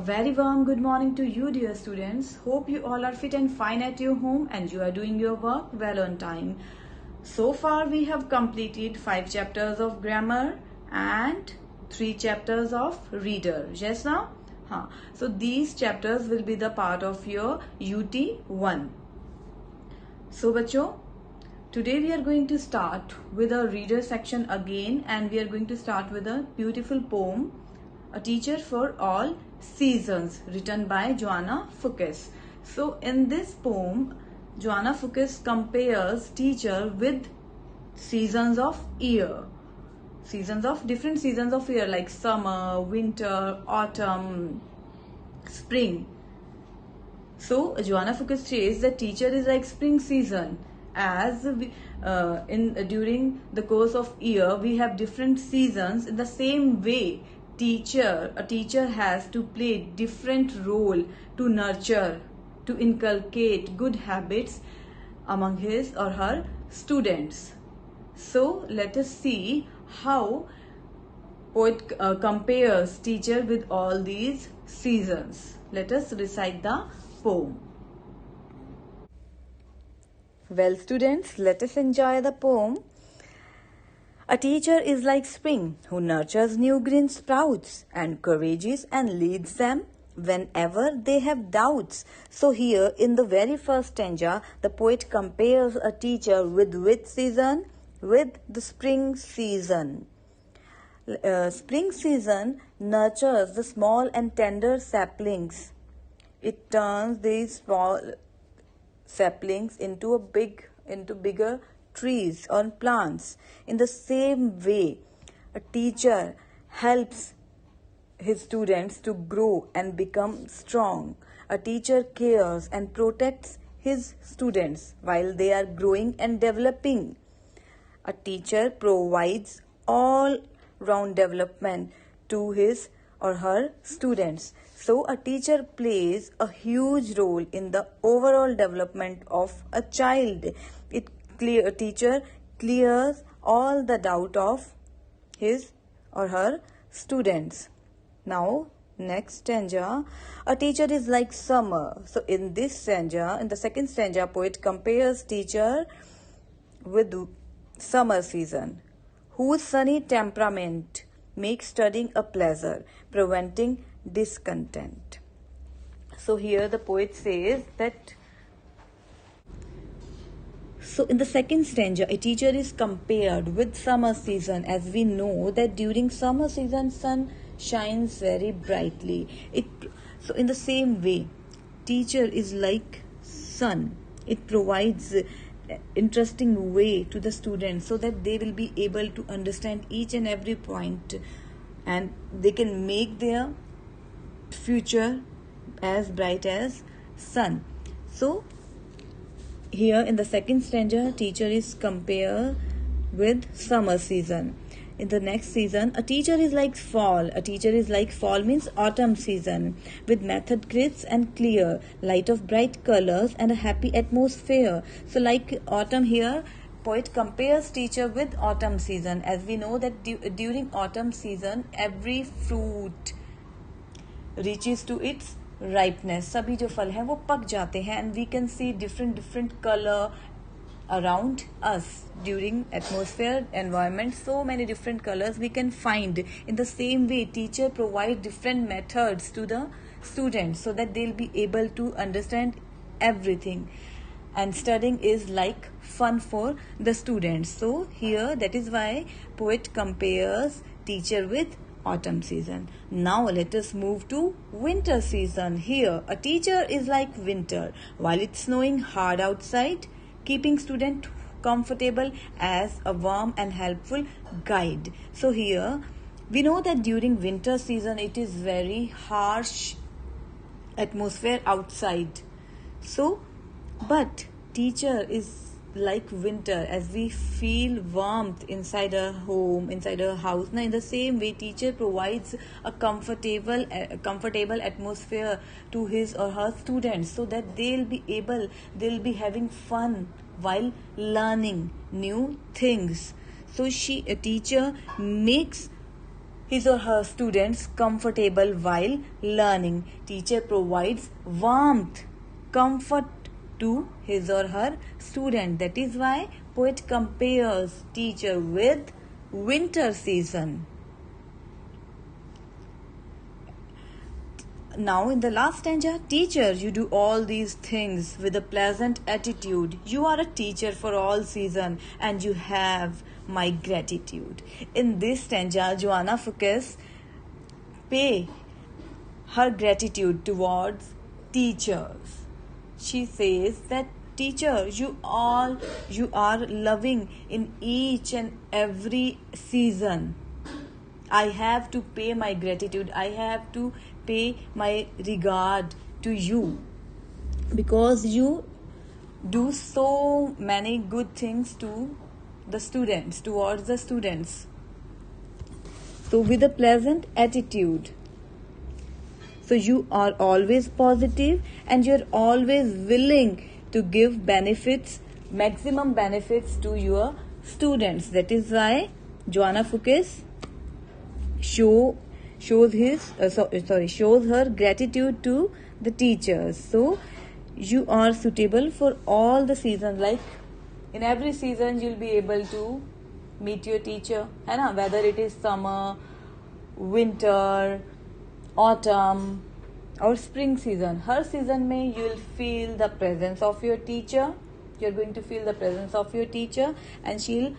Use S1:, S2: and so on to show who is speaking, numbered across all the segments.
S1: very warm good morning to you, dear students. Hope you all are fit and fine at your home and you are doing your work well on time. So far we have completed 5 chapters of grammar and 3 chapters of reader. Yes now? So these chapters will be the part of your UT1. So बच्चों, today we are going to start with a reader section again, and we are going to start with a beautiful poem, A Teacher for All Seasons, written by Joanna Fuchs. So in this poem, Joanna Fuchs compares teacher with seasons of year. Different seasons of year like summer, winter, autumn, spring. So Joanna Fuchs says that teacher is like spring season, as during the course of year we have different seasons. In the same way, a teacher has to play different role to nurture, to inculcate good habits among his or her students. So let us see how poet compares teacher with all these seasons. Let us recite the poem. Well, students, let us enjoy the poem. A teacher is like spring, who nurtures new green sprouts, encourages and leads them whenever they have doubts. So here in the very first stanza, the poet compares a teacher with which season? With the spring season. Spring season nurtures the small and tender saplings. It turns these small saplings into bigger trees or plants. In the same way, a teacher helps his students to grow and become strong. A teacher cares and protects his students while they are growing and developing. A teacher provides all-round development to his or her students. So a teacher plays a huge role in the overall development of a child. A teacher clears all the doubt of his or her students. Now, next stanza, a teacher is like summer. So in this stanza, in the second stanza, poet compares teacher with summer season, whose sunny temperament makes studying a pleasure, preventing discontent. So here the poet says that, so in the second stanza, a teacher is compared with summer season, as we know that during summer season sun shines very brightly. So in the same way, teacher is like sun. It provides interesting way to the students so that they will be able to understand each and every point, and they can make their future as bright as sun. So here in the second stanza, teacher is compared with summer season. In the next season, a teacher is like fall. A teacher is like fall means autumn season, with method crisp and clear, light of bright colors and a happy atmosphere. So like autumn here, poet compares teacher with autumn season, as we know that during autumn season every fruit reaches to its ripeness. सभी जो फल हैं वो पक जाते हैं, and we can see different color around us during atmosphere environment. So many different colors we can find. In the same way, teacher provide different methods to the students so that they'll be able to understand everything, and studying is like fun for the students. So here, that is why poet compares teacher with autumn season. Now let us move to winter season. Here a teacher is like winter, while it's snowing hard outside, keeping student comfortable as a warm and helpful guide. So here we know that during winter season it is very harsh atmosphere outside. So but teacher is like winter, as we feel warmth inside our home, inside our house. Now in the same way, teacher provides a comfortable atmosphere to his or her students so that they'll be having fun while learning new things. So a teacher makes his or her students comfortable while learning. Teacher provides warmth, comfort to his or her student. That is why poet compares teacher with winter season. Now in the last stanza, teacher, you do all these things with a pleasant attitude. You are a teacher for all season and you have my gratitude. In this stanza, Joanna Fuchs pay her gratitude towards teachers. She says that teacher, you are loving in each and every season. I have to pay my gratitude. I have to pay my regard to you because you do so many good things to the students, towards the students. So with a pleasant attitude. So you are always positive and you're always willing to give benefits, maximum benefits to your students. That is why Joanna Fuchs shows her gratitude to the teachers. So you are suitable for all the seasons. Like in every season you'll be able to meet your teacher, है ना? Whether it is summer, winter, autumn or spring season, her season में you'll feel the presence of your teacher. You're going to feel the presence of your teacher and she'll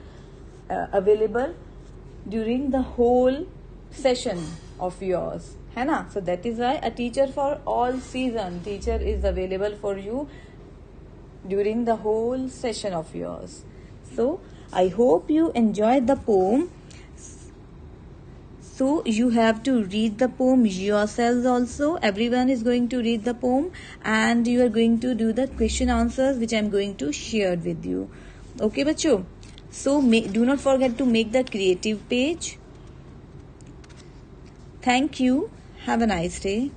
S1: available during the whole session of yours, है ना? So that is why a teacher for all season, teacher is available for you during the whole session of yours. So I hope you enjoyed the poem. So you have to read the poem yourselves also. Everyone is going to read the poem and you are going to do the question answers which I am going to share with you. Okay बच्चों? So do not forget to make the creative page. Thank you. Have a nice day.